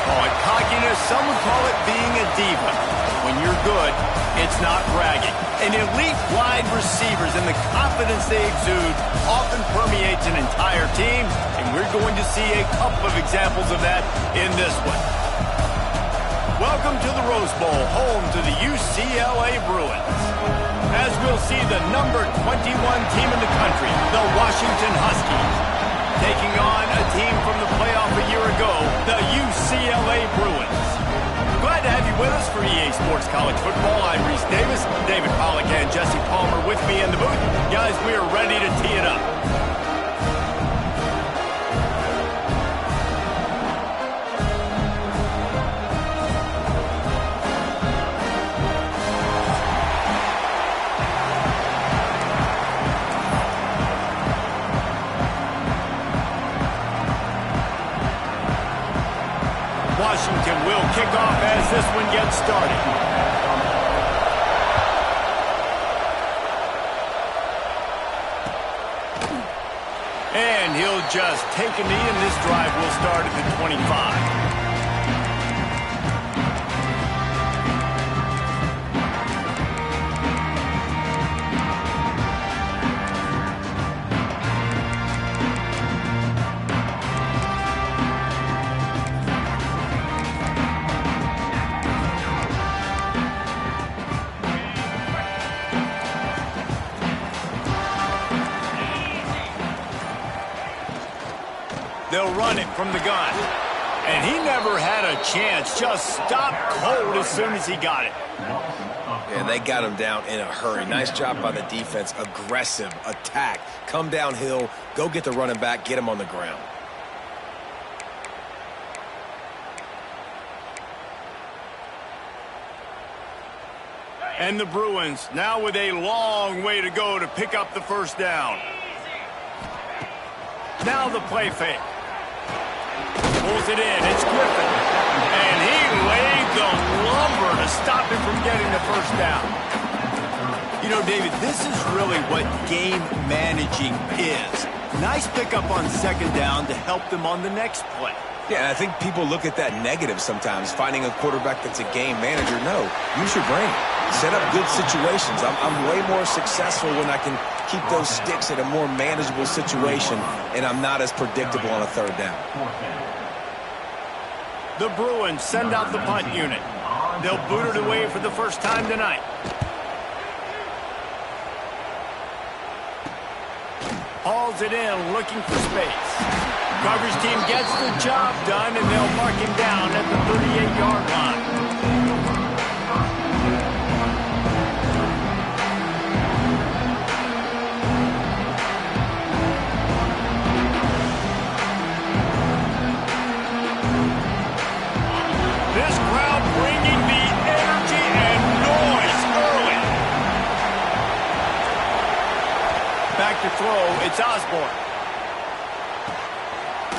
call it cockiness. Some would call it being a diva. When you're good, it's not bragging. And elite wide receivers and the confidence they exude often permeates an entire team, and we're going to see a couple of examples of that in this one. Welcome to the Rose Bowl, home to the UCLA Bruins. As we'll see the number 21 team in the country, the Washington Huskies, taking on a team from the playoff a year ago, the UCLA Bruins. Glad to have you with us for EA Sports College Football. I'm Reese Davis, David Pollack and Jesse Palmer with me in the booth. Guys, we are ready to tee it up. Washington will kick off as this one gets started. And he'll just take a knee, and this drive will start at the 25. They'll run it from the gun. And he never had a chance. Just stopped cold as soon as he got it. Yeah, they got him down in a hurry. Nice job by the defense. Aggressive attack. Come downhill. Go get the running back. Get him on the ground. And the Bruins now with a long way to go to pick up the first down. Now the play fake. Pulls it in. It's Griffin. And he laid the lumber to stop him from getting the first down. You know, David, this is really what game managing is. Nice pickup on second down to help them on the next play. Yeah, I think people look at that negative sometimes, finding a quarterback that's a game manager. No, use your brain. Set up good situations. I'm way more successful when I can keep those sticks at a more manageable situation, and I'm not as predictable on a third down. The Bruins send out the punt unit. They'll boot it away for the first time tonight. Hauls it in, looking for space. Coverage team gets the job done, and they'll mark him down at the 38-yard line. This crowd bringing the energy and noise early. Back to throw, it's Osborne.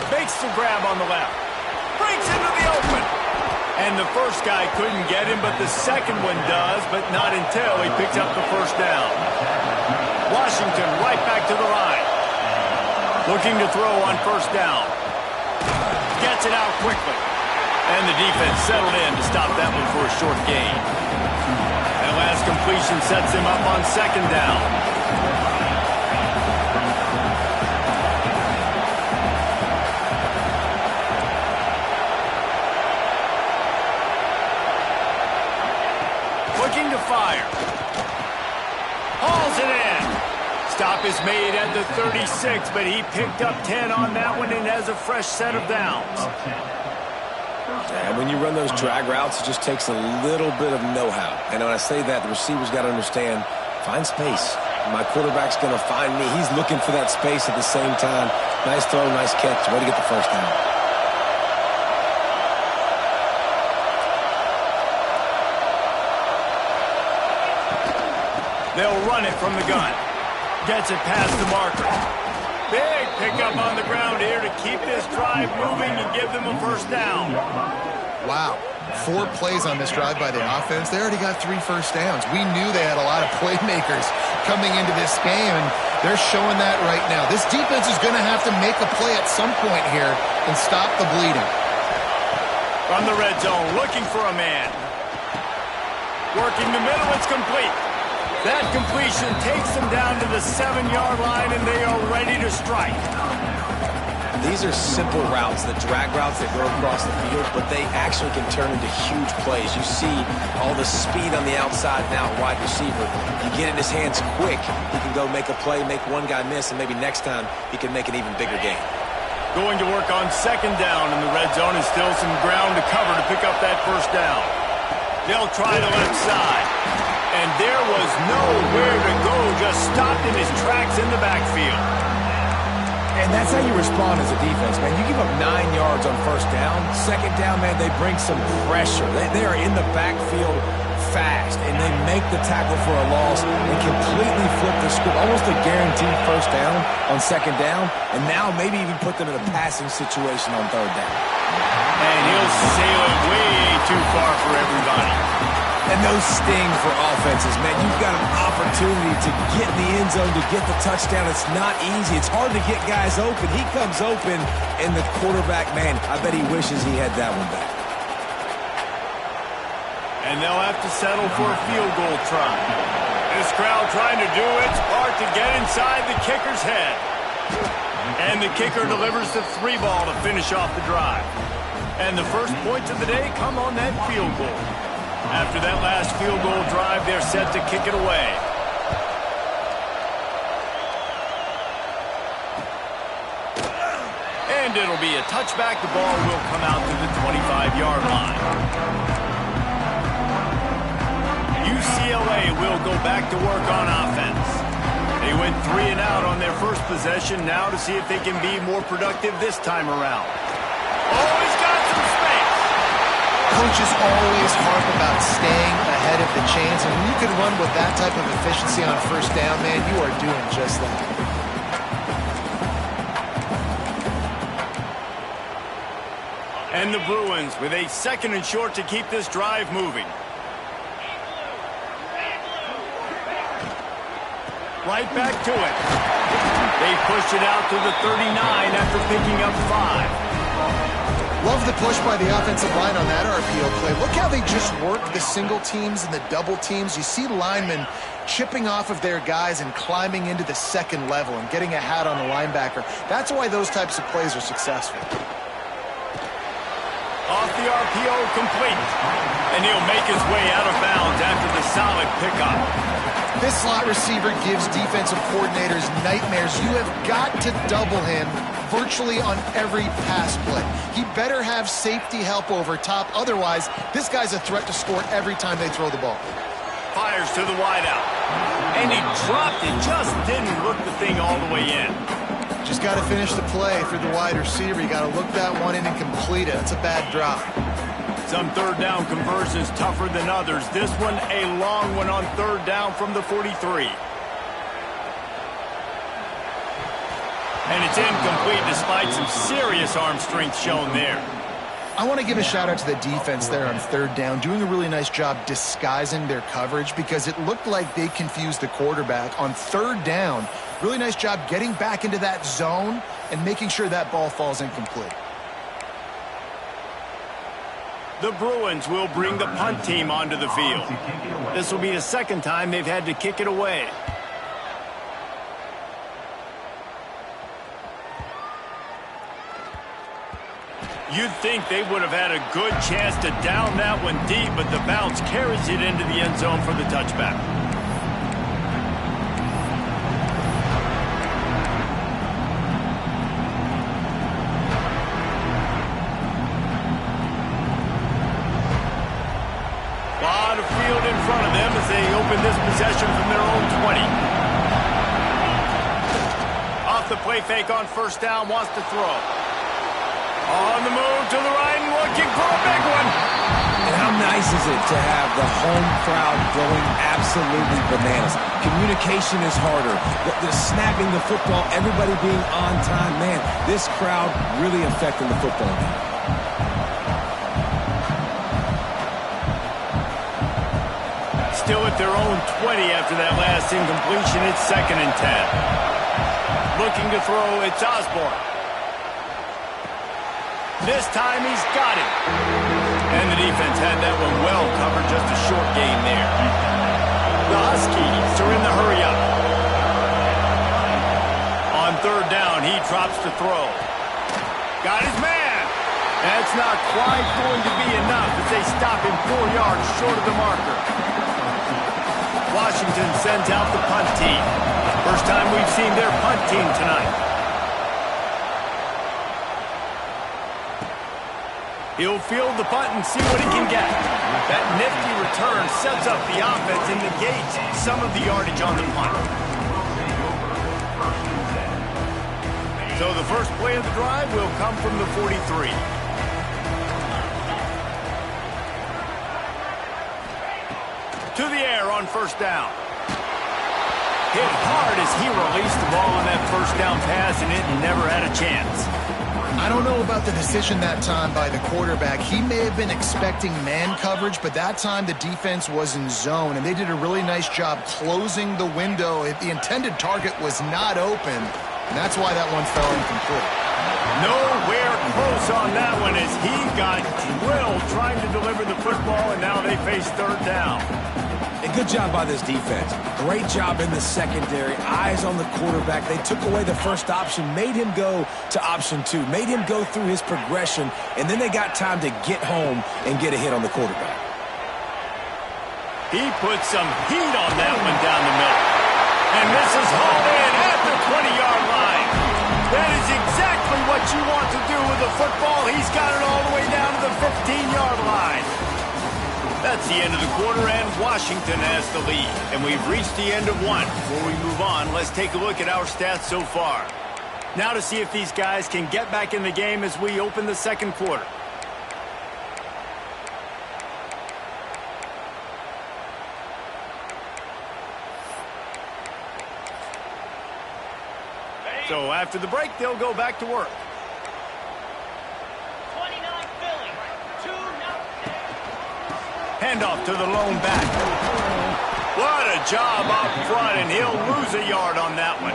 Fakes the grab on the left. Breaks into the open. And the first guy couldn't get him, but the second one does, but not until he picks up the first down. Washington right back to the line. Looking to throw on first down. Gets it out quickly. And the defense settled in to stop that one for a short gain. That last completion sets him up on second down. Looking to fire. Hauls it in. Stop is made at the 36, but he picked up 10 on that one and has a fresh set of downs. And when you run those drag routes, it just takes a little bit of know-how. And when I say that, the receiver's got to understand, find space. My quarterback's going to find me. He's looking for that space at the same time. Nice throw, nice catch. Way to get the first down. They'll run it from the gun. Gets it past the marker. Big pickup on the ground here to keep this drive moving and give them a first down. Wow. 4 plays on this drive by the offense. They already got 3 first downs. We knew they had a lot of playmakers coming into this game, and they're showing that right now. This defense is going to have to make a play at some point here and stop the bleeding. From the red zone, looking for a man. Working the middle, it's complete. That completion takes them down to the 7-yard line, and they are ready to strike. These are simple routes, the drag routes that go across the field, but they actually can turn into huge plays. You see all the speed on the outside now, wide receiver. You get in his hands quick, he can go make a play, make one guy miss, and maybe next time he can make an even bigger gain. Going to work on second down in the red zone, and still some ground to cover to pick up that first down. They'll try the left side. And there was nowhere to go, just stopped in his tracks in the backfield. And that's how you respond as a defense, man. You give up 9 yards on first down. Second down, man, they bring some pressure. They are in the backfield fast, and they make the tackle for a loss and completely flip the script. Almost a guaranteed first down on second down, and now maybe even put them in a passing situation on third down. And he'll sail it way too far for everybody. And those sting for offenses, man. You've got an opportunity to get in the end zone, to get the touchdown. It's not easy. It's hard to get guys open. He comes open, and the quarterback, man, I bet he wishes he had that one back. And they'll have to settle for a field goal try. This crowd trying to do its part to get inside the kicker's head. And the kicker delivers the 3 ball to finish off the drive. And the first points of the day come on that field goal. After that last field goal drive, they're set to kick it away. And it'll be a touchback. The ball will come out to the 25-yard line. UCLA will go back to work on offense. They went 3 and out on their first possession, now to see if they can be more productive this time around. Oh, he's got some space. Coaches always harp about staying ahead of the chains, and when you can run with that type of efficiency on first down, man, you are doing just that. And the Bruins with a 2nd and short to keep this drive moving. Right back to it. They pushed it out to the 39 after picking up 5. Love the push by the offensive line on that RPO play. Look how they just work the single teams and the double teams. You see linemen chipping off of their guys and climbing into the second level and getting a hat on the linebacker. That's why those types of plays are successful. Off the RPO, complete. And he'll make his way out of bounds after the solid pickup. This slot receiver gives defensive coordinators nightmares. You have got to double him virtually on every pass play. He better have safety help over top. Otherwise, this guy's a threat to score every time they throw the ball. Fires to the wideout. And he dropped it. Just didn't look the thing all the way in. Just got to finish the play for the wide receiver. You got to look that one in and complete it. That's a bad drop. Some third down conversions tougher than others. This one a long one on third down from the 43. And it's incomplete despite some serious arm strength shown there. I want to give a shout out to the defense there on third down, doing a really nice job disguising their coverage because it looked like they confused the quarterback on third down. Really nice job getting back into that zone and making sure that ball falls incomplete. The Bruins will bring the punt team onto the field. This will be the 2nd time they've had to kick it away. You'd think they would have had a good chance to down that one deep, but the bounce carries it into the end zone for the touchback. Lot of field in front of them as they open this possession from their own 20. Off the play fake on first down, wants to throw. On the move to the right and looking for a big one. And how nice is it to have the home crowd going absolutely bananas? Communication is harder. The snapping the football, everybody being on time. Man, this crowd really affecting the football game. Still at their own 20 after that last incompletion. It's 2nd and 10. Looking to throw, it's Osborne. This time he's got it. And the defense had that one well covered, just a short gain there. The Huskies are in the hurry up. On third down, he drops to throw. Got his man. That's not quite going to be enough as they stop him 4 yards short of the marker. Washington sends out the punt team. First time we've seen their punt team tonight. He'll field the punt and see what he can get. That nifty return sets up the offense and negates some of the yardage on the punt. So the first play of the drive will come from the 43. To the air on first down. Hit hard as he released the ball on that first down pass, and it never had a chance. I don't know about the decision that time by the quarterback. He may have been expecting man coverage, but that time the defense was in zone, and they did a really nice job closing the window. The intended target was not open, and that's why that one fell incomplete. Nowhere close on that one as he got drilled trying to deliver the football, and now they face third down. A good job by this defense. Great job in the secondary. Eyes on the quarterback. They took away the first option, made him go to option 2, made him go through his progression, and then they got time to get home and get a hit on the quarterback. He put some heat on that one down the middle. And this is hauled in at the 20-yard line. That is exactly what you want to do with a football. He's got it all the way down to the 15-yard line. That's the end of the quarter, and Washington has the lead. And we've reached the end of one. Before we move on, let's take a look at our stats so far. Now to see if these guys can get back in the game as we open the second quarter. So after the break, they'll go back to work. Handoff to the lone back. What a job up front, and he'll lose a yard on that one.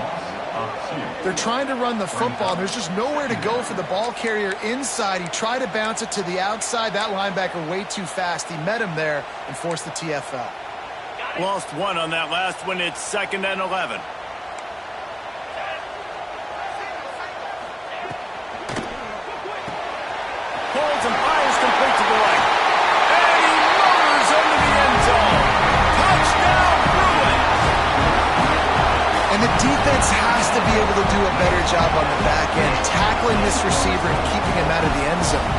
They're trying to run the football. There's just nowhere to go for the ball carrier inside. He tried to bounce it to the outside. That linebacker way too fast. He met him there and forced the TFL. Lost one on that last one. It's 2nd and 11. Pulls and fires complete to the right. And he motors into the end zone. Touchdown, Bruins! And the defense has to be able to do a better job on the back end, tackling this receiver and keeping him out of the end zone.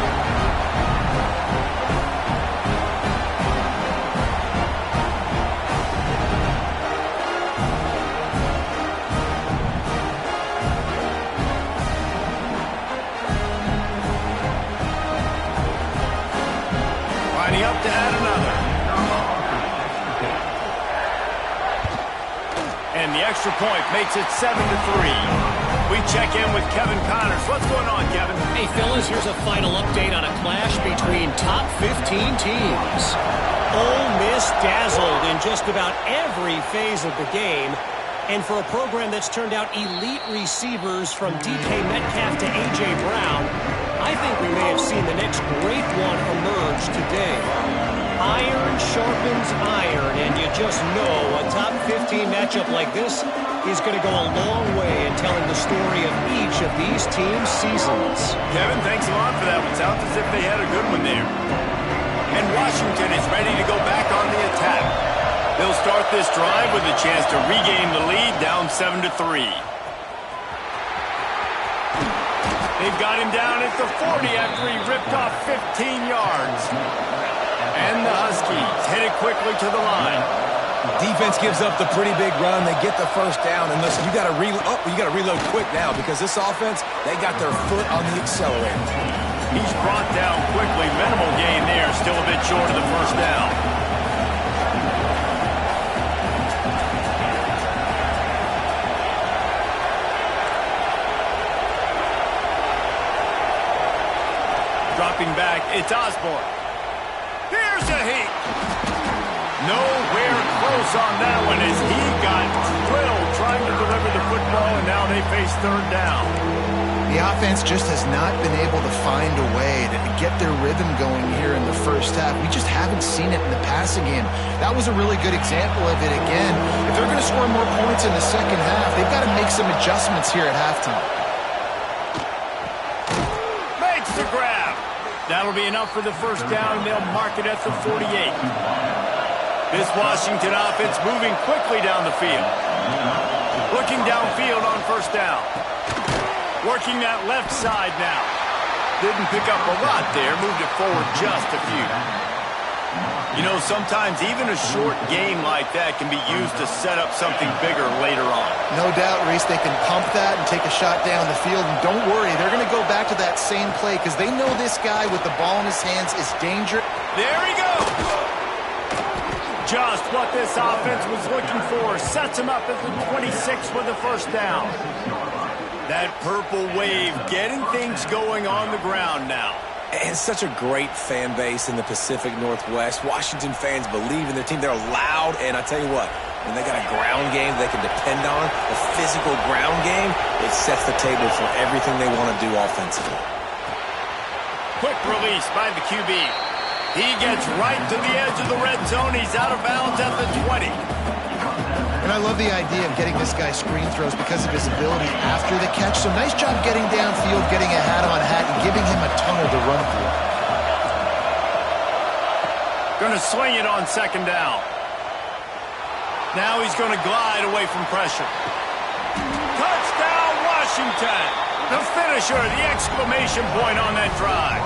Up to add another. And the extra point makes it 7-3. We check in with Kevin Connors. What's going on, Kevin? Hey, fellas, here's a final update on a clash between top 15 teams. Ole Miss dazzled in just about every phase of the game. And for a program that's turned out elite receivers from DK Metcalf to A.J. Brown, I think we may have seen the next great one emerge today. Iron sharpens iron, and you just know a top 15 matchup like this is going to go a long way in telling the story of each of these teams' seasons. Kevin, thanks a lot for that one. Sounds as if they had a good one there. And Washington is ready to go back on the attack. They'll start this drive with a chance to regain the lead, down 7-3. They've got him down at the 40 after he ripped off 15 yards. And the Huskies hit it quickly to the line. Defense gives up the pretty big run. They get the first down. And listen, you got to reload quick now because this offense, they got their foot on the accelerator. He's brought down quickly. Minimal gain there. Still a bit short of the first down. Dropping back, it's Osborne. Here's a heat. Nowhere close on that one as he got drilled trying to deliver the football, and now they face third down. The offense just has not been able to find a way to get their rhythm going here in the first half. We just haven't seen it in the passing game. That was a really good example of it again. If they're going to score more points in the second half, they've got to make some adjustments here at halftime. Makes the grab. That'll be enough for the first down, and they'll mark it at the 48. This Washington offense moving quickly down the field. Looking downfield on first down. Working that left side now. Didn't pick up a lot there. Moved it forward just a few. You know, sometimes even a short game like that can be used to set up something bigger later on. No doubt, Reese, they can pump that and take a shot down the field. And don't worry, they're going to go back to that same play because they know this guy with the ball in his hands is dangerous. There he goes. Just what this offense was looking for. Sets him up at the 26 with the first down. That purple wave getting things going on the ground now. And such a great fan base in the Pacific Northwest. Washington fans believe in their team. They're loud, and I tell you what, when they got a ground game they can depend on, a physical ground game, it sets the table for everything they want to do offensively. Quick release by the QB. He gets right to the edge of the red zone. He's out of bounds at the 20. And I love the idea of getting this guy screen throws because of his ability after the catch. So nice job getting downfield, getting a hat-on-hat, and giving him a tunnel to run through. Going to swing it on second down. Now he's going to glide away from pressure. Touchdown, Washington! The finisher, the exclamation point on that drive.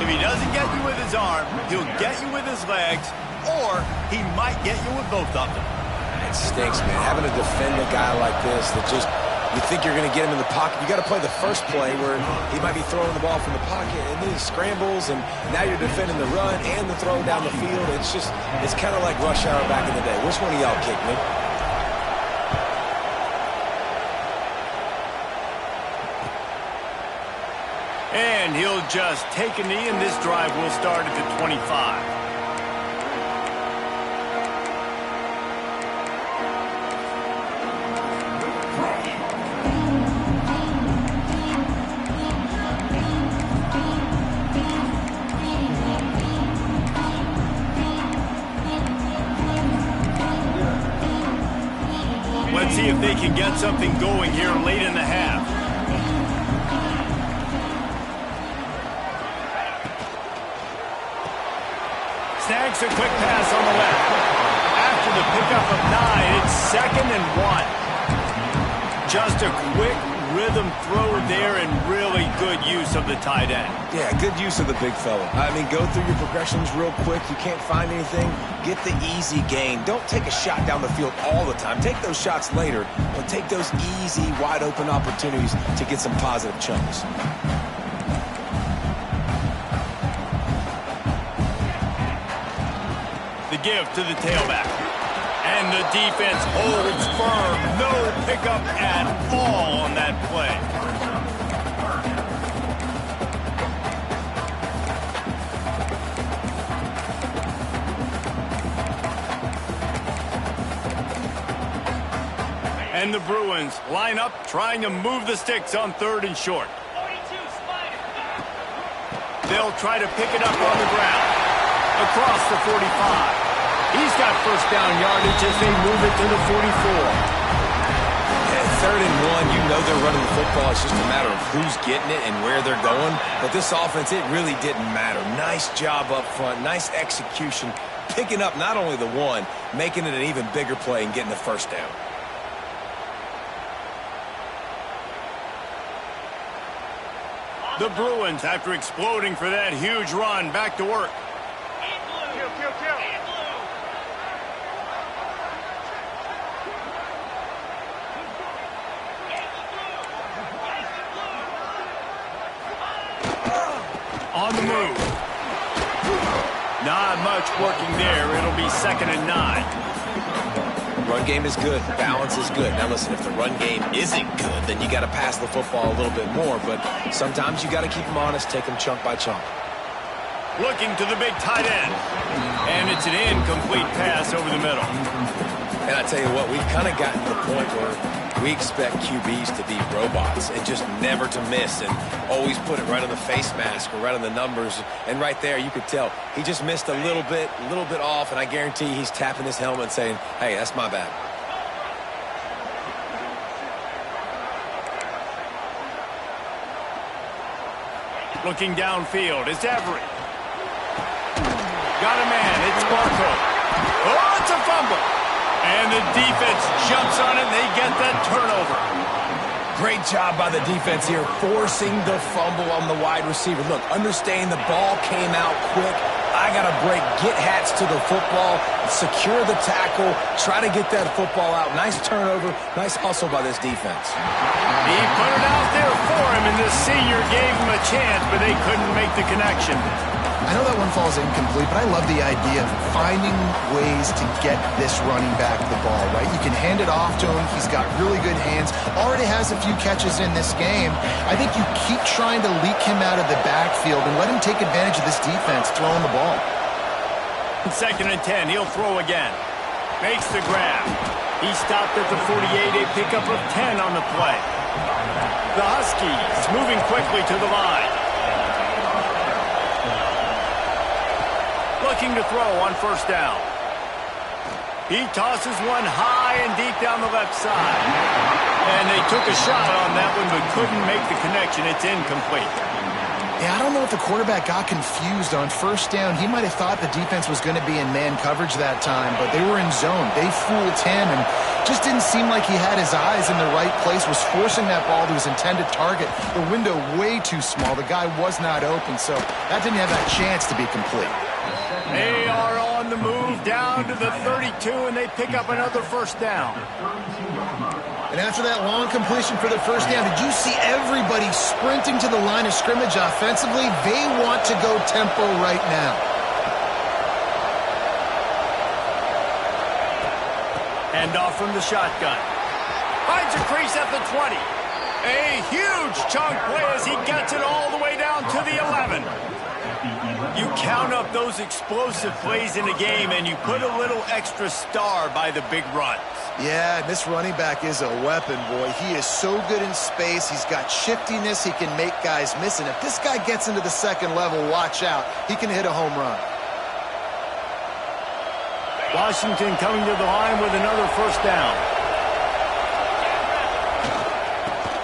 If he doesn't get you with his arm, he'll get you with his legs, or he might get you with both of them. It stinks, man. Having to defend a guy like this that just, you think you're going to get him in the pocket. You got to play the first play where he might be throwing the ball from the pocket, and then he scrambles, and now you're defending the run and the throw down the field. It's kind of like rush hour back in the day. Which one of y'all kicked me? And he'll just take a knee, and this drive will start at the 25. Let's see if they can get something going here late in the half. Snags a quick pass on the left. After the pickup of 9, it's 2nd and 1. Just a quick rhythm throw there and really good use of the tight end. Yeah, good use of the big fella. I mean, go through your progressions real quick. You can't find anything, get the easy gain. Don't take a shot down the field all the time. Take those shots later, but take those easy, wide-open opportunities to get some positive chunks. The give to the tailback. And the defense holds firm. No pickup at all on that play. And the Bruins line up, trying to move the sticks on 3rd and short. They'll try to pick it up on the ground. Across the 45. He's got first down yardage as they move it to the 44. At 3rd and 1, you know they're running the football. It's just a matter of who's getting it and where they're going. But this offense, it really didn't matter. Nice job up front, nice execution, picking up not only the one, making it an even bigger play and getting the first down. The Bruins, after exploding for that huge run, back to work. On the move. Not much working there. It'll be 2nd and 9. Run game is good. Balance is good. Now listen, if the run game isn't good, then you got to pass the football a little bit more. But sometimes you got to keep them honest, take them chunk by chunk. Looking to the big tight end. And it's an incomplete pass over the middle. And I tell you what, we've kind of gotten to the point where We expect QBs to be robots and just never to miss and always put it right on the face mask or right on the numbers. And right there, you could tell he just missed a little bit off, and I guarantee he's tapping his helmet and saying, hey, that's my bad. Looking downfield, it's Everett. Got a man, it's Barco. Oh, it's a fumble. And the defense jumps on it, and they get that turnover. Great job by the defense here, forcing the fumble on the wide receiver. Look, understand the ball came out quick. I got to break, get hats to the football, secure the tackle, try to get that football out. Nice turnover, nice hustle by this defense. He put it out there for him, and the senior gave him a chance, but they couldn't make the connection. I know that one falls incomplete, but I love the idea of finding ways to get this running back the ball, right? You can hand it off to him. He's got really good hands. Already has a few catches in this game. I think you keep trying to leak him out of the backfield and let him take advantage of this defense throwing the ball. 2nd and 10, he'll throw again. Makes the grab. He stopped at the 48, a pickup of 10 on the play. The Huskies moving quickly to the line. Looking to throw on 1st down. He tosses one high and deep down the left side. And they took a shot on that one but couldn't make the connection. It's incomplete. Yeah, I don't know if the quarterback got confused on 1st down. He might have thought the defense was going to be in man coverage that time, but they were in zone. They fooled him and just didn't seem like he had his eyes in the right place, was forcing that ball to his intended target. The window way too small. The guy was not open, so that didn't have that chance to be complete. They are on the move down to the 32, and they pick up another 1st down. And after that long completion for the 1st down, did you see everybody sprinting to the line of scrimmage offensively? They want to go tempo right now. Hand off from the shotgun. Finds a crease at the 20. A huge chunk play as he gets it all the way down to the 11. You count up those explosive plays in a game, and you put a little extra star by the big runs. Yeah, this running back is a weapon, boy. He is so good in space. He's got shiftiness. He can make guys miss. And if this guy gets into the 2nd level, watch out. He can hit a home run. Washington coming to the line with another 1st down.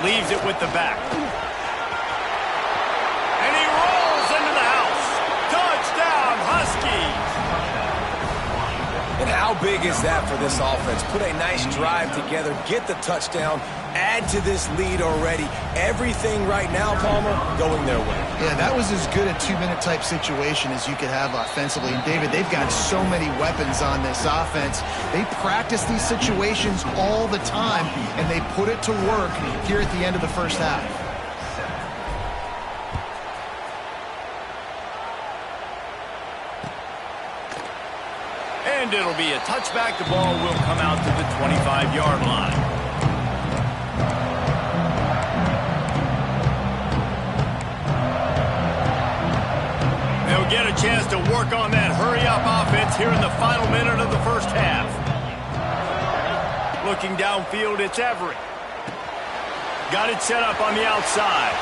Leaves it with the back. And he rolls into the house. Touchdown, Huskies. And how big is that for this offense? Put a nice drive together, get the touchdown, add to this lead already. Everything right now, Palmer, going their way. Yeah, that was as good a 2-minute type situation as you could have offensively. And, David, they've got so many weapons on this offense. They practice these situations all the time, and they put it to work here at the end of the 1st half. And it'll be a touchback. The ball will come out to the 25-yard line. They'll get a chance to work on that hurry-up offense here in the final minute of the 1st half. Looking downfield, it's Everett. Got it set up on the outside.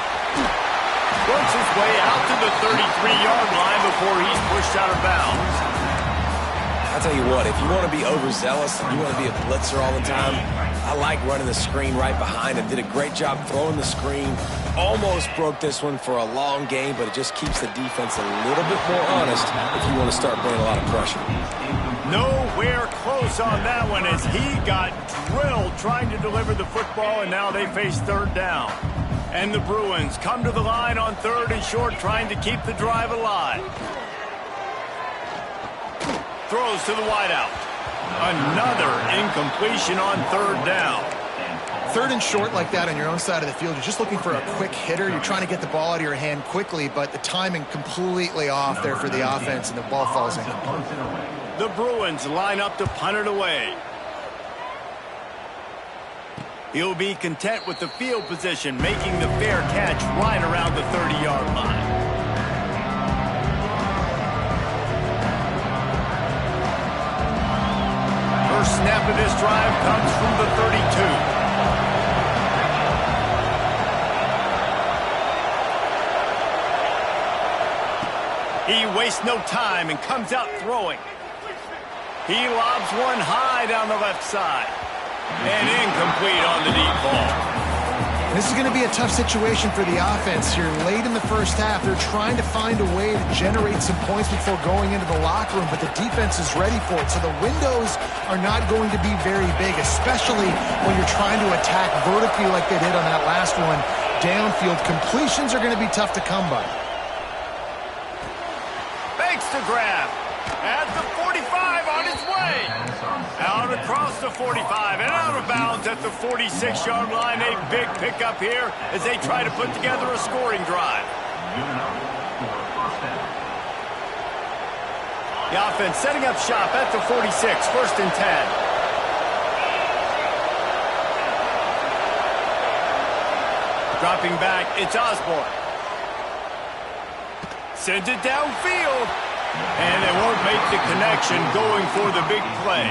Works his way out to the 33-yard line before he's pushed out of bounds. I'll tell you what, if you want to be overzealous, you want to be a blitzer all the time, I like running the screen right behind him. Did a great job throwing the screen. Almost broke this one for a long game, but it just keeps the defense a little bit more honest if you want to start bringing a lot of pressure. Nowhere close on that one as he got drilled trying to deliver the football, and now they face 3rd down. And the Bruins come to the line on 3rd and short, trying to keep the drive alive. Throws to the wideout. Another incompletion on 3rd down. 3rd and short like that on your own side of the field, you're just looking for a quick hitter. You're trying to get the ball out of your hand quickly, but the timing completely off there for the offense, and the ball falls in. The Bruins line up to punt it away. He'll be content with the field position, making the fair catch right around the 30-yard line. First snap of this drive comes from the 32. He wastes no time and comes out throwing. He lobs one high down the left side. And incomplete on the deep ball. This is going to be a tough situation for the offense here. Late in the first half, they're trying to find a way to generate some points before going into the locker room, but the defense is ready for it. So the windows are not going to be very big, especially when you're trying to attack vertically like they did on that last one. Downfield completions are going to be tough to come by. Fakes the grab. At the 45 on his way. Out across the 45 and out of bounds at the 46-yard line. A big pickup here as they try to put together a scoring drive. The offense setting up shop at the 46, 1st and 10. Dropping back, it's Osborne. Sends it downfield. And they won't make the connection going for the big play.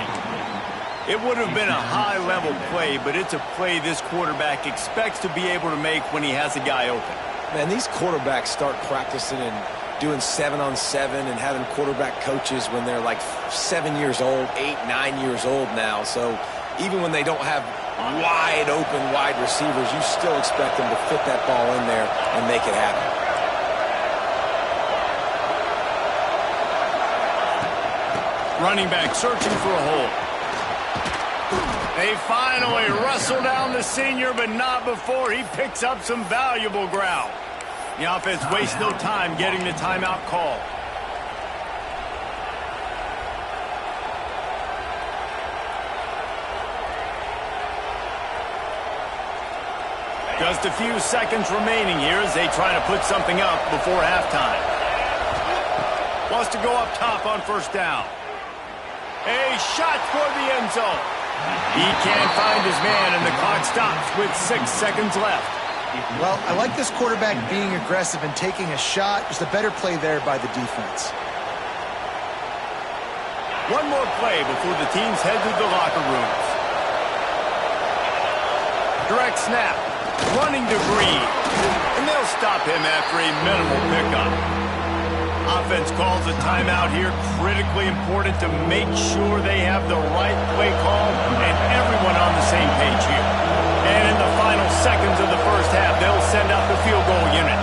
It would have been a high-level play, but it's a play this quarterback expects to be able to make when he has a guy open. Man, these quarterbacks start practicing and doing 7-on-7 and having quarterback coaches when they're like 7 years old, 8, 9 years old now. So even when they don't have wide-open wide receivers, you still expect them to fit that ball in there and make it happen. Running back searching for a hole. They finally wrestle down the senior, but not before he picks up some valuable ground. The offense wastes no time getting the timeout call. Just a few seconds remaining here as they try to put something up before halftime. Wants to go up top on 1st down. A shot for the end zone. He can't find his man, and the clock stops with 6 seconds left. Well, I like this quarterback being aggressive and taking a shot. Just a better play there by the defense. One more play before the teams head to the locker rooms. Direct snap. Running to Green. And they'll stop him after a minimal pickup. Offense calls a timeout here. Critically important to make sure they have the right play call and everyone on the same page here. And in the final seconds of the first half, they'll send out the field goal unit.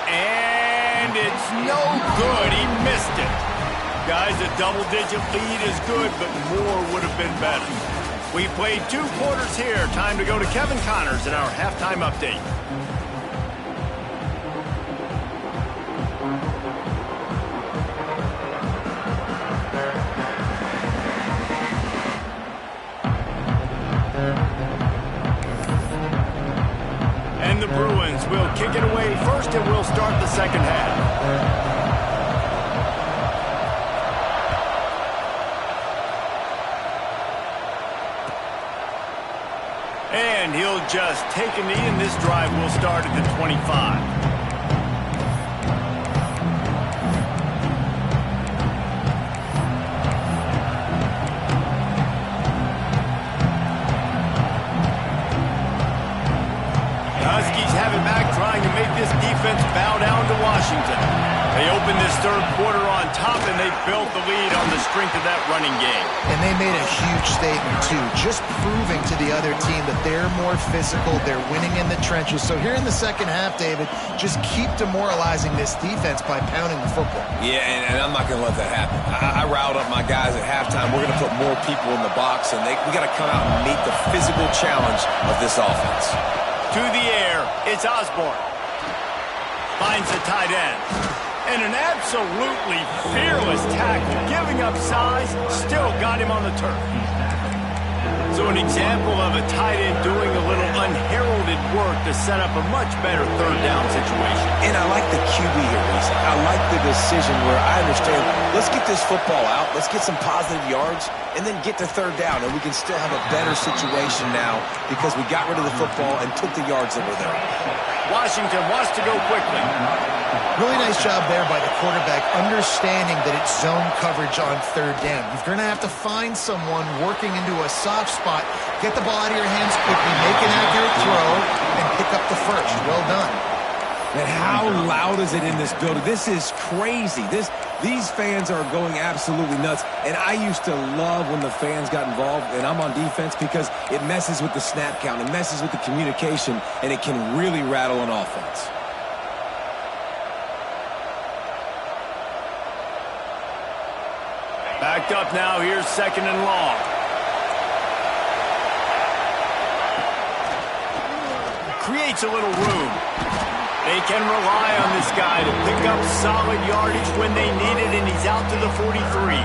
And it's no good. He missed it. Guys, a double-digit lead is good, but more would have been better. We played 2 quarters here. Time to go to Kevin Connors in our halftime update. And the Bruins will kick it away first, and we'll start the second half. And he'll just take a knee, and this drive will start at the 25. Huskies have it back, trying to make this defense bow down to Washington. They opened this third quarter on top, and they built the lead on the strength of that running game. And they made a huge statement, too, just proving to the other team that they're more physical, they're winning in the trenches. So here in the second half, David, just keep demoralizing this defense by pounding the football. Yeah, and I'm not going to let that happen. I riled up my guys at halftime. We're going to put more people in the box, and we got to come out and meet the physical challenge of this offense. To the air, it's Osborne. Finds the tight end. And an absolutely fearless tackle, giving up size, still got him on the turf. So an example of a tight end doing a little unheralded work to set up a much better third down situation. And I like the QB here, Reese. I like the decision where I understand, let's get this football out, let's get some positive yards, and then get to third down, and we can still have a better situation now because we got rid of the football and took the yards that were there. Washington wants to go quickly. Really nice job there by the quarterback, understanding that it's zone coverage on third down. You're going to have to find someone working into a soft spot, get the ball out of your hands quickly, make an accurate throw, and pick up the first. Well done. And how loud is it in this building? This is crazy. These fans are going absolutely nuts. And I used to love when the fans got involved, and I'm on defense, because it messes with the snap count, it messes with the communication, and it can really rattle an offense. Backed up now. Here's 2nd and long. Creates a little room. They can rely on this guy to pick up solid yardage when they need it, and he's out to the 43.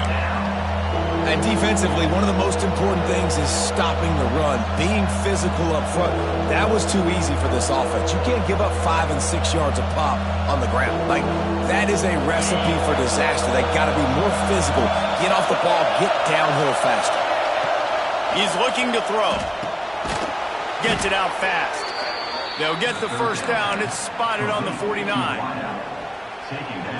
And defensively, one of the most important things is stopping the run, being physical up front. That was too easy for this offense. You can't give up 5 and 6 yards a pop on the ground. Like, that is a recipe for disaster. They got to be more physical, get off the ball, get downhill faster. He's looking to throw. Gets it out fast. They'll get the first down. It's spotted on the 49.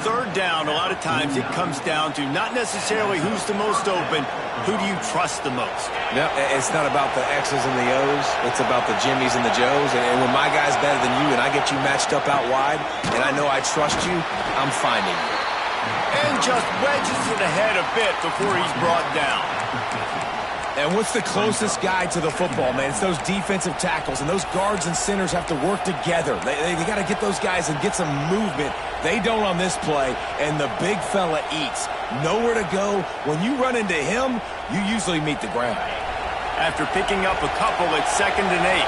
3rd down, a lot of times it comes down to not necessarily who's the most open, who do you trust the most? No, it's not about the X's and the O's. It's about the Jimmies and the Joes. And when my guy's better than you and I get you matched up out wide and I know I trust you, I'm finding you. And just wedges it ahead a bit before he's brought down. And what's the closest guy to the football, man? It's those defensive tackles, and those guards and centers have to work together. They got to get those guys and get some movement. They don't on this play, and the big fella eats. Nowhere to go. When you run into him, you usually meet the ground. After picking up a couple, it's 2nd and 8.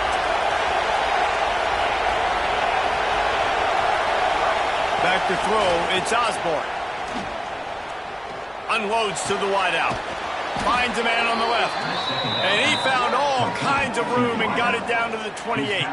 Back to throw, it's Osborne. Unloads to the wideout. Finds a man on the left. And he found all kinds of room and got it down to the 28.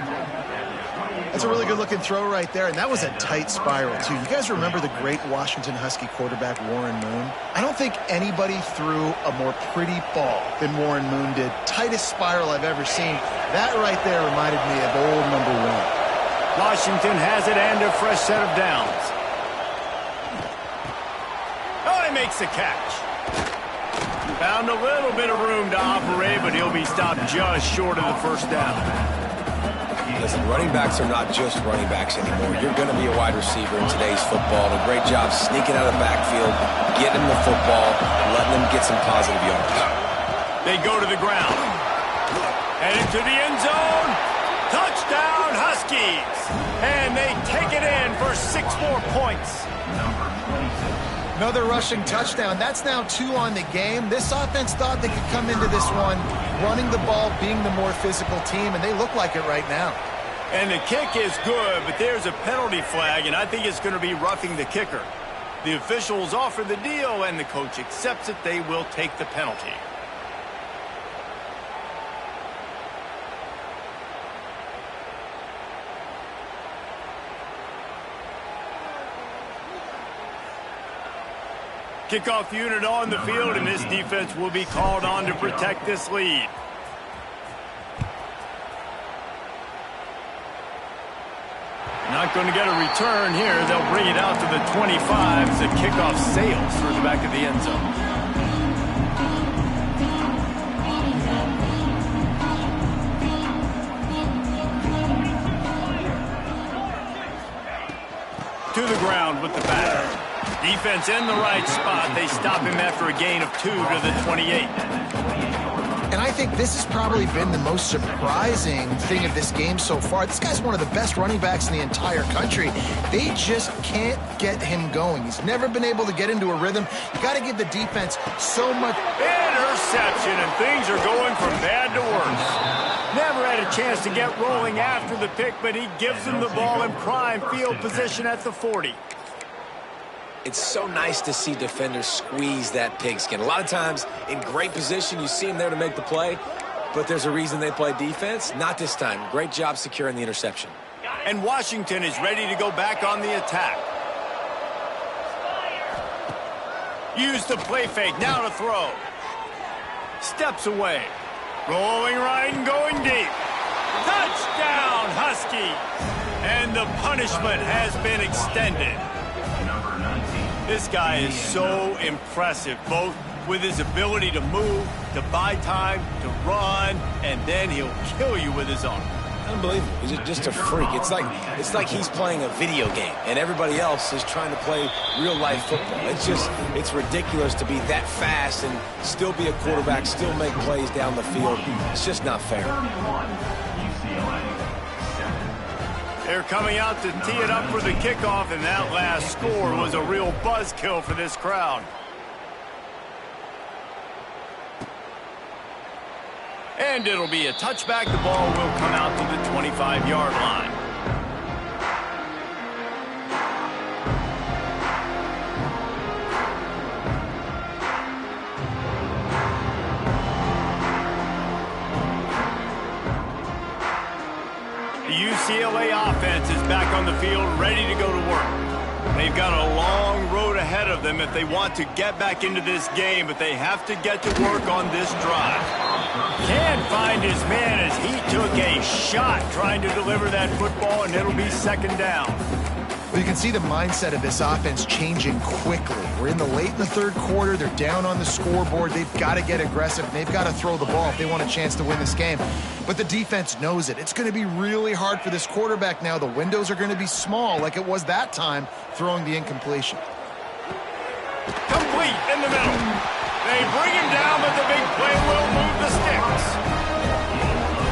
That's a really good-looking throw right there, and that was a tight spiral, too. You guys remember the great Washington Husky quarterback Warren Moon? I don't think anybody threw a more pretty ball than Warren Moon did. Tightest spiral I've ever seen. That right there reminded me of old number 1. Washington has it and a fresh set of downs. Oh, he makes the catch. Found a little bit of room to operate, but he'll be stopped just short of the first down. Listen, running backs are not just running backs anymore. You're going to be a wide receiver in today's football. And a great job sneaking out of the backfield, getting him the football, letting him get some positive yards. They go to the ground. And into the end zone. Touchdown, Huskies. And they take it in for 6 more points. Another rushing touchdown. That's now 2 on the game. This offense thought they could come into this one running the ball, being the more physical team, and they look like it right now. And the kick is good, but there's a penalty flag, and I think it's going to be roughing the kicker. The officials offer the deal, and the coach accepts it. They will take the penalty. Kickoff unit on the field, and this defense will be called on to protect this lead. Not going to get a return here. They'll bring it out to the 25 as the kickoff sails through the back of the end zone. To the ground with the bat. Defense in the right spot. They stop him after a gain of 2 to the 28. And I think this has probably been the most surprising thing of this game so far. This guy's one of the best running backs in the entire country. They just can't get him going. He's never been able to get into a rhythm. You got to give the defense so much. Interception, and things are going from bad to worse. Never had a chance to get rolling after the pick, but he gives them the ball in prime field position at the 40. It's so nice to see defenders squeeze that pigskin. A lot of times, in great position, you see them there to make the play, but there's a reason they play defense. Not this time. Great job securing the interception. And Washington is ready to go back on the attack. Use the play fake. Now to throw. Steps away. Rolling right and going deep. Touchdown, Huskies. And the punishment has been extended. This guy is so impressive, both with his ability to move, to buy time, to run, and then he'll kill you with his arm. Unbelievable. He's just a freak. It's like he's playing a video game, and everybody else is trying to play real-life football. It's ridiculous to be that fast and still be a quarterback, still make plays down the field. It's just not fair. They're coming out to tee it up for the kickoff, and that last score was a real buzzkill for this crowd. And it'll be a touchback. The ball will come out to the 25-yard line. The UCLA offense is back on the field, ready to go to work. They've got a long road ahead of them if they want to get back into this game, but they have to get to work on this drive. Can't find his man as he took a shot trying to deliver that football, and it'll be second down. Well, you can see the mindset of this offense changing quickly. We're in the third quarter. They're down on the scoreboard. They've got to get aggressive. They've got to throw the ball if they want a chance to win this game. But the defense knows it. It's going to be really hard for this quarterback now. The windows are going to be small like it was that time throwing the incompletion. Complete in the middle. They bring him down, but the big play will move the sticks.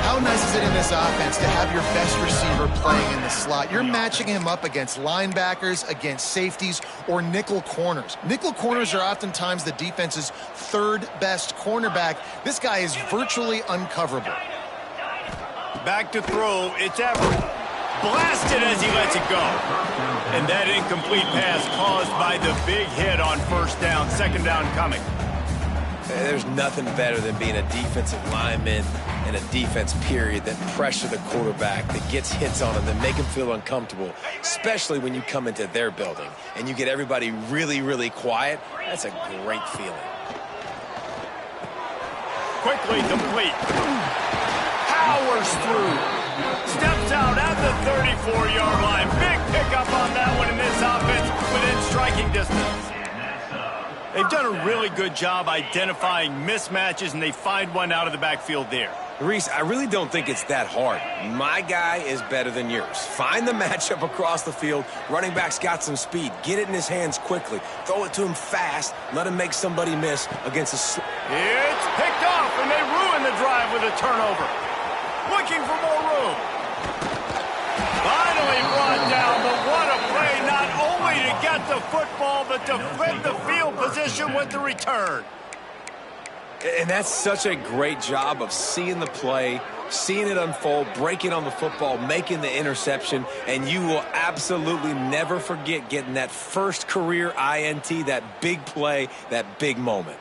How nice is it in this offense to have your best receiver playing in the slot? You're matching him up against linebackers, against safeties, or nickel corners. Nickel corners are oftentimes the defense's third best cornerback. This guy is virtually uncoverable. Back to throw. It's Everett. Blasted as he lets it go. And that incomplete pass caused by the big hit on first down. Second down coming. There's nothing better than being a defensive lineman and a defense period that pressure the quarterback, that gets hits on him, that make him feel uncomfortable, especially when you come into their building and you get everybody really, really quiet. That's a great feeling. Quickly complete. Powers through. Steps out at the 34-yard line. Big pickup on that one in this offense within striking distance. They've done a really good job identifying mismatches, and they find one out of the backfield there. Reese, I really don't think it's that hard. My guy is better than yours. Find the matchup across the field. Running back's got some speed. Get it in his hands quickly. Throw it to him fast. Let him make somebody miss against a... It's picked off, and they ruin the drive with a turnover. Looking for more room. Finally brought down, but what a play, not only to get the football, but to flip the field position with the return. And that's such a great job of seeing the play, seeing it unfold, breaking on the football, making the interception, and you will absolutely never forget getting that first career INT, that big play, that big moment.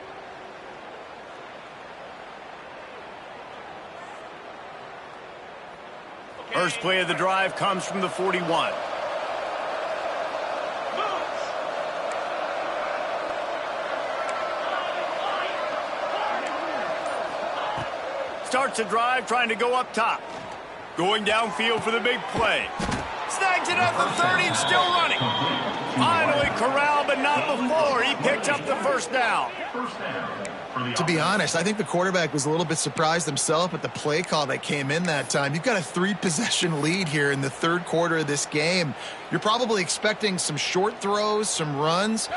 First play of the drive comes from the 41. Starts the drive trying to go up top. Going downfield for the big play. Snags it at the 30 and still running. Finally corralled, but not before. He picks up the first down. To be honest, I think the quarterback was a little bit surprised himself at the play call that came in that time. You've got a 3-possession lead here in the third quarter of this game. You're probably expecting some short throws, some runs.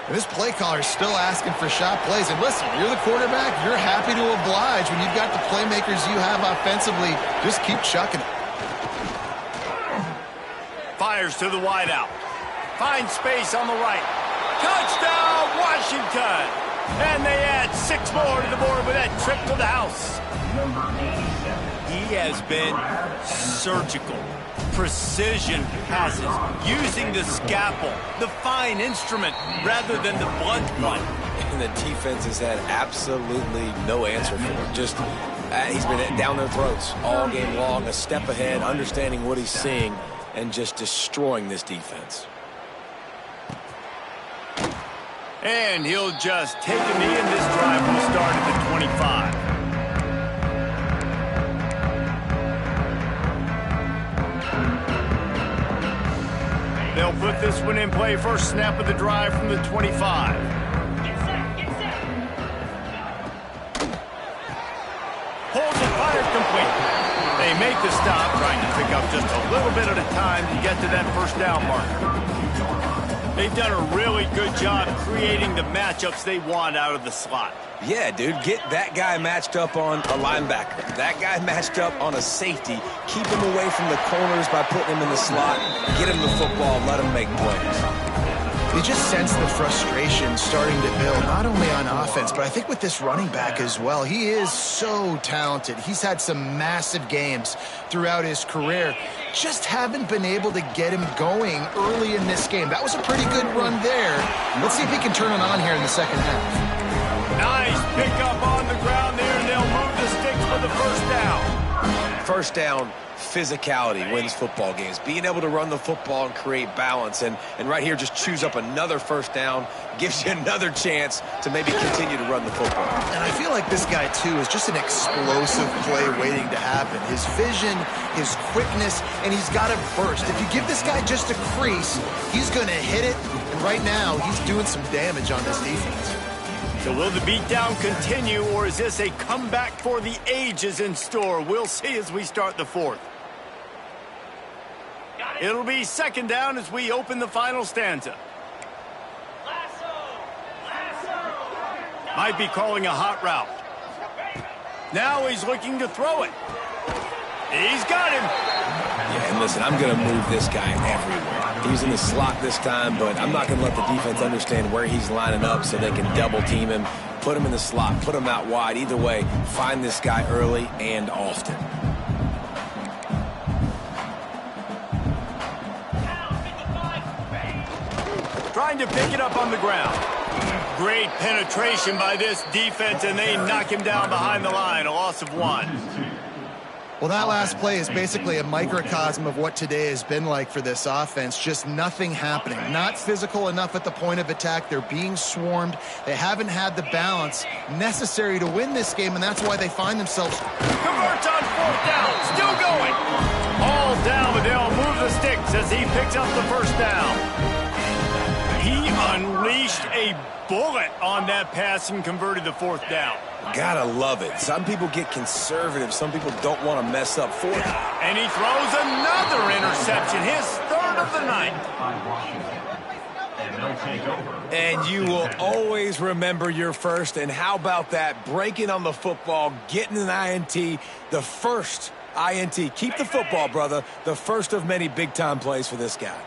And this play caller is still asking for shot plays. And listen, you're the quarterback. You're happy to oblige. When you've got the playmakers you have offensively, just keep chucking it. Fires to the wideout. Finds space on the right. Touchdown, Washington! And they add 6 more to the board with that trip to the house. He has been surgical. Precision passes, using the scalpel, the fine instrument, rather than the blunt one. And the defense has had absolutely no answer for him. Just, he's been down their throats all game long, a step ahead, understanding what he's seeing, and just destroying this defense. And he'll just take a knee, and this drive will start at the 25. They'll put this one in play. First snap of the drive from the 25. Holds it, fired complete. They make the stop, trying to pick up just a little bit at a time to get to that first down marker. They've done a really good job creating the matchups they want out of the slot. Yeah, dude, get that guy matched up on a linebacker. That guy matched up on a safety. Keep him away from the corners by putting him in the slot. Get him the football, let him make plays. You just sense the frustration starting to build, not only on offense, but I think with this running back as well. He is so talented. He's had some massive games throughout his career. Just haven't been able to get him going early in this game. That was a pretty good run there. Let's see if he can turn it on here in the second half. Nice pickup on the ground there, and they'll move the sticks for the first down. First down, physicality wins football games. Being able to run the football and create balance. And right here, just choose up another first down. Gives you another chance to maybe continue to run the football. And I feel like this guy, too, is just an explosive play waiting to happen. His vision, his quickness, and he's got a burst. If you give this guy just a crease, he's going to hit it. And right now, he's doing some damage on this defense. So will the beatdown continue, or is this a comeback for the ages in store? We'll see as we start the fourth. It'll be second down as we open the final stanza. Might be calling a hot route. Now he's looking to throw it. He's got him. Yeah, and listen, I'm going to move this guy everywhere. He's in the slot this time, but I'm not going to let the defense understand where he's lining up so they can double team him, put him in the slot, put him out wide. Either way, find this guy early and often. Trying to pick it up on the ground. Great penetration by this defense, and they knock him down behind the line, a loss of 1. Well, that last play is basically a microcosm of what today has been like for this offense. Just nothing happening. Not physical enough at the point of attack. They're being swarmed. They haven't had the balance necessary to win this game, and that's why they find themselves. Converts on fourth down. Still going. All down, but they'll move the sticks as he picks up the first down. He unleashed a bullet on that pass and converted the fourth down. Gotta love it. Some people get conservative. Some people don't want to mess up fourth. And he throws another interception, his third of the night. And you will always remember your first. And how about that? Breaking on the football, getting an INT, the first INT. Keep the football, brother. The first of many big-time plays for this guy.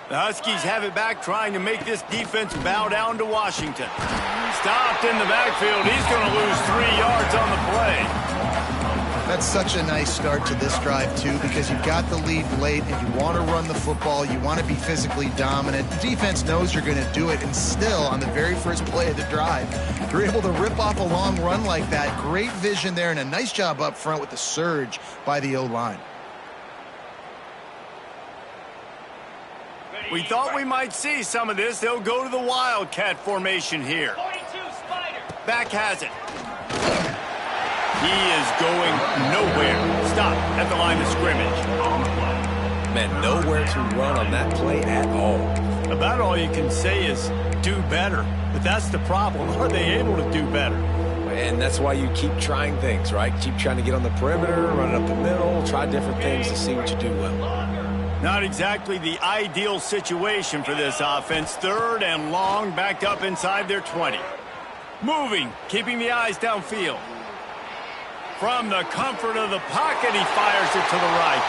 The Huskies have it back, trying to make this defense bow down to Washington. Stopped in the backfield. He's going to lose 3 yards on the play. That's such a nice start to this drive, too, because you've got the lead late and you want to run the football. You want to be physically dominant. The defense knows you're going to do it, and still, on the very first play of the drive, you're able to rip off a long run like that. Great vision there, and a nice job up front with the surge by the O-line. We thought we might see some of this. They'll go to the Wildcat formation here. Back has it. He is going nowhere. Stop at the line of scrimmage. Man, nowhere to run on that play at all. About all you can say is do better. But that's the problem. Are they able to do better? And that's why you keep trying things, right? Keep trying to get on the perimeter, run it up the middle, try different things to see what you do well. Not exactly the ideal situation for this offense. Third and long, backed up inside their 20. Moving, keeping the eyes downfield. From the comfort of the pocket, he fires it to the right.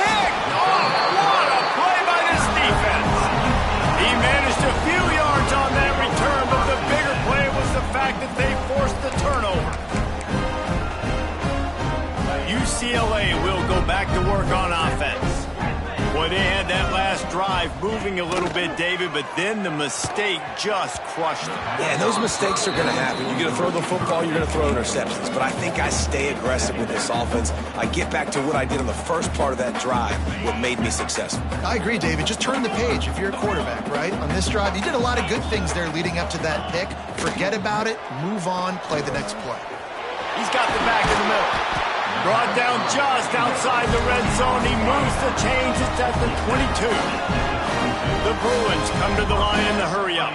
Picked off! What a play by this defense! He managed a few yards on that return, but the bigger play was the fact that they forced the turnover. UCLA will go back to work on offense. Boy, they had that last drive moving a little bit, David, but then the mistake just crushed them. Yeah, and those mistakes are going to happen. You're going to throw the football, you're going to throw interceptions. But I think I stay aggressive with this offense. I get back to what I did on the first part of that drive, what made me successful. I agree, David. Just turn the page if you're a quarterback, right? On this drive, you did a lot of good things there leading up to that pick. Forget about it, move on, play the next play. He's got the back in the middle. Brought down just outside the red zone. He moves the chains. It's at the 22. The Bruins come to the line in the hurry-up.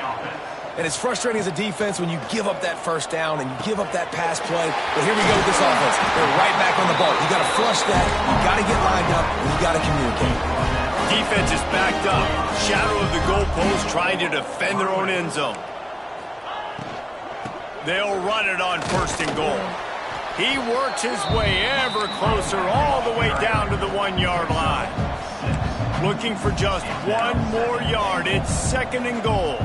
And it's frustrating as a defense when you give up that first down and you give up that pass play. But here we go with this offense. They're right back on the ball. You got to flush that. You got to get lined up. And you got to communicate. Defense is backed up. Shadow of the goalpost trying to defend their own end zone. They'll run it on 1st and goal. He works his way ever closer all the way down to the 1-yard line. Looking for just 1 more yard. It's 2nd and goal.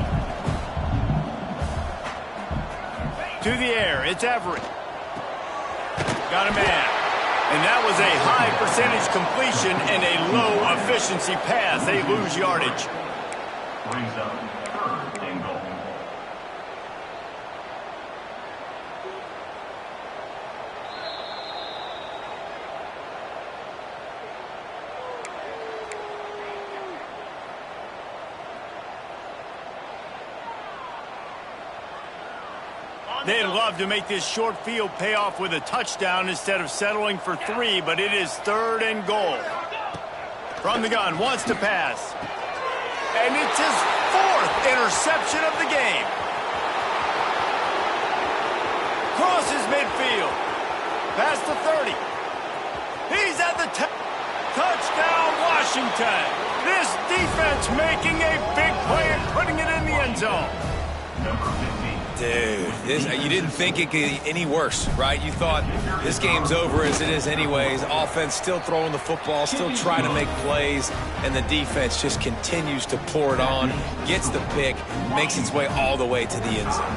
To the air, it's Everett. Got a man. And that was a high percentage completion and a low efficiency pass. They lose yardage. Brings up 3rd and goal. They'd love to make this short field pay off with a touchdown instead of settling for 3, but it is 3rd and goal. From the gun, wants to pass. And it's his 4th interception of the game. Crosses midfield. Past the 30. He's at the touchdown, Washington. This defense making a big play and putting it in the end zone. Number 15. Dude, you didn't think it could get any worse, right? You thought this game's over as it is anyways. Offense still throwing the football, still trying to make plays, and the defense just continues to pour it on, gets the pick, makes its way all the way to the end zone.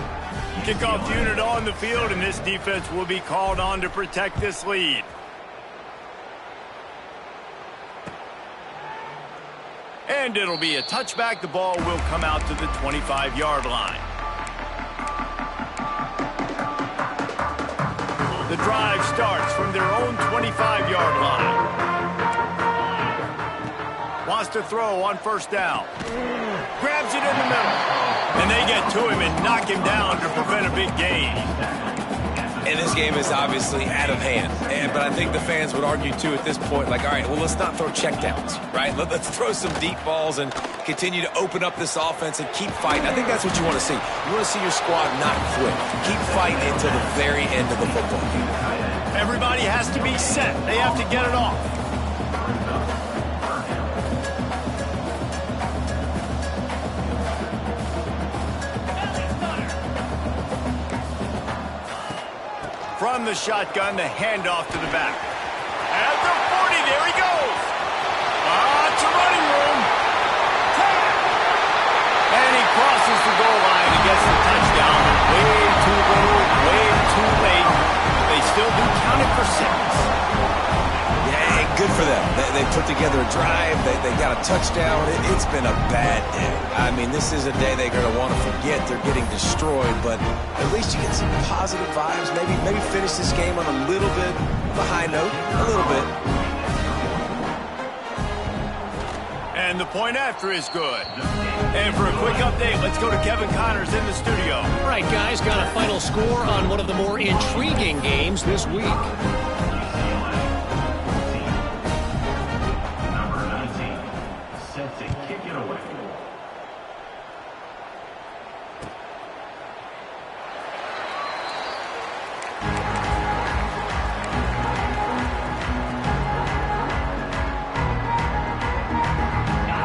Kickoff unit on the field, and this defense will be called on to protect this lead. And it'll be a touchback. The ball will come out to the 25-yard line. The drive starts from their own 25-yard line. Wants to throw on 1st down. Grabs it in the middle. And they get to him and knock him down to prevent a big gain. And this game is obviously out of hand. But I think the fans would argue, too, at this point, like, all right, well, let's not throw checkdowns, right? Let's throw some deep balls and continue to open up this offense and keep fighting. I think that's what you want to see. You want to see your squad not quit. Keep fighting until the very end of the football game. Everybody has to be set. They have to get it off. From the shotgun, the handoff to the back. At the 40, there he goes. It's a running room. And he crosses the goal line and gets the touchdown. Way too little, way too late. They still do count it for 6. Yeah, good for them. They put together a drive. They got a touchdown. It's been a bad day. I mean, this is a day they're going to want to forget. They're getting destroyed, but at least you get some positive vibes. Maybe finish this game on a little bit of a high note. A little bit. And the point after is good. And for a quick update, let's go to Kevin Connors in the studio. All right, guys, got a final score on one of the more intriguing games this week. Number 19. Set to kick it away.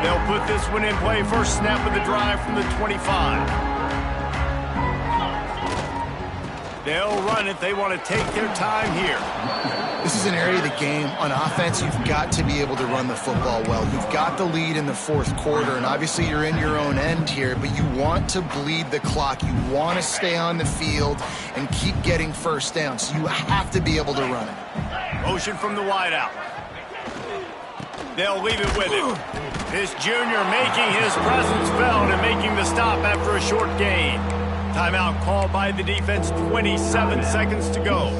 They'll put this one in play. First snap of the drive from the 25. They'll run it. They want to take their time here. This is an area of the game. On offense, you've got to be able to run the football well. You've got the lead in the 4th quarter, and obviously you're in your own end here, but you want to bleed the clock. You want to stay on the field and keep getting first down, so you have to be able to run it. Motion from the wideout. They'll leave it with him. This junior making his presence felt and making the stop after a short gain. Timeout called by the defense, 27 seconds to go.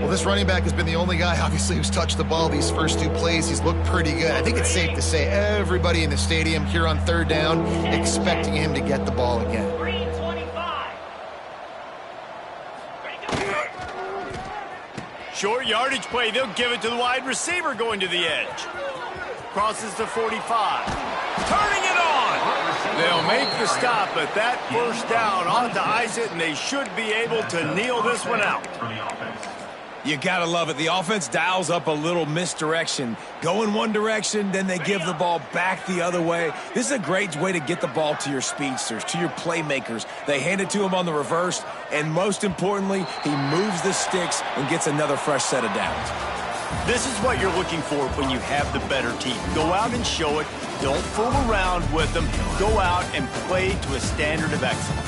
Well, this running back has been the only guy, obviously, who's touched the ball these first 2 plays. He's looked pretty good. I think it's safe to say everybody in the stadium here on 3rd down expecting him to get the ball again. Short yardage play. They'll give it to the wide receiver going to the edge. Crosses the 45. Turning it on. They'll make the stop, but that first down ought to ice it, and they should be able to kneel this one out. For the offense. You gotta love it. The offense dials up a little misdirection. Go in one direction, then they give the ball back the other way. This is a great way to get the ball to your speedsters, to your playmakers. They hand it to him on the reverse, and most importantly, he moves the sticks and gets another fresh set of downs. This is what you're looking for when you have the better team. Go out and show it. Don't fool around with them. Go out and play to a standard of excellence.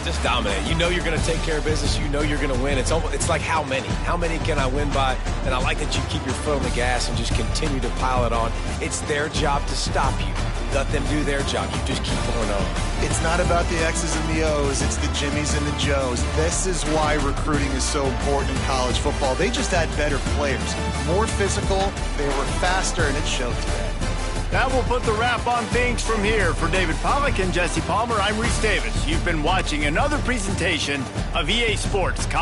Just dominate. You know you're going to take care of business. You know you're going to win. It's like how many? How many can I win by? And I like that you keep your foot on the gas and just continue to pile it on. It's their job to stop you. Let them do their job. You just keep going on. It's not about the X's and the O's. It's the Jimmies and the Joes. This is why recruiting is so important in college football. They just had better players. More physical. They were faster, and it showed today. That will put the wrap on things from here. For David Pollack and Jesse Palmer, I'm Reese Davis. You've been watching another presentation of EA Sports College.